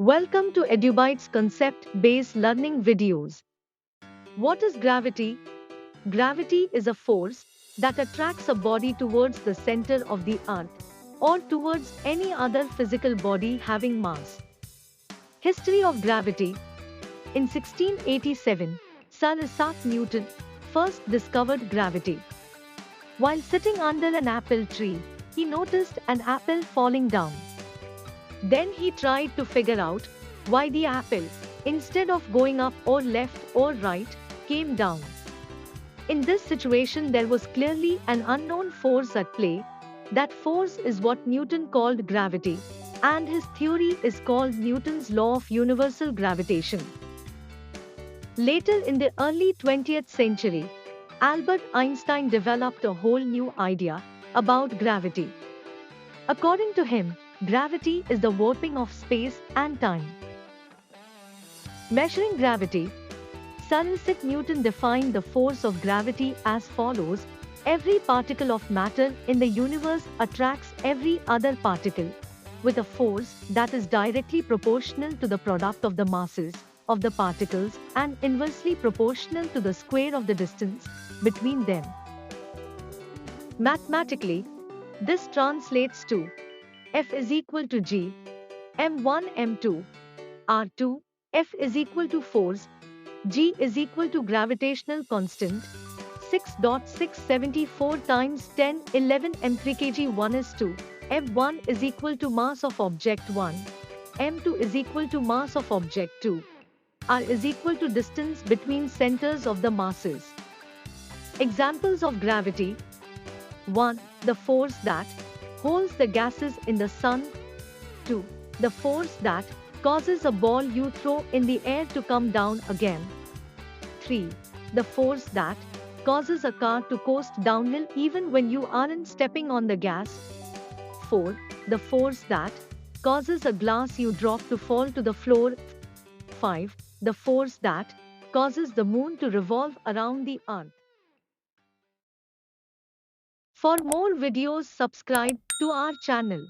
Welcome to EduBytes concept-based learning videos. What is gravity? Gravity is a force that attracts a body towards the center of the earth or towards any other physical body having mass. History of gravity. In 1687, Sir Isaac Newton first discovered gravity. While sitting under an apple tree, he noticed an apple falling down. Then he tried to figure out why the apple, instead of going up or left or right, came down. In this situation, there was clearly an unknown force at play. That force is what Newton called gravity, and his theory is called Newton's law of universal gravitation. Later in the early 20th century, Albert Einstein developed a whole new idea about gravity. According to him, gravity is the warping of space and time. Measuring gravity. Sir Isaac Newton defined the force of gravity as follows: every particle of matter in the universe attracts every other particle with a force that is directly proportional to the product of the masses of the particles and inversely proportional to the square of the distance between them. Mathematically, this translates to F is equal to G, M1 M2, R2, F is equal to force, G is equal to gravitational constant, 6.674 times 10 11 m3 kg 1 is to, M1 is equal to mass of object 1, M2 is equal to mass of object 2, R is equal to distance between centers of the masses. Examples of gravity. 1. The force that holds the gases in the sun. 2. The force that causes a ball you throw in the air to come down again. 3. The force that causes a car to coast downhill even when you aren't stepping on the gas. 4. The force that causes a glass you drop to fall to the floor. 5. The force that causes the moon to revolve around the earth. For more videos, subscribe to our channel.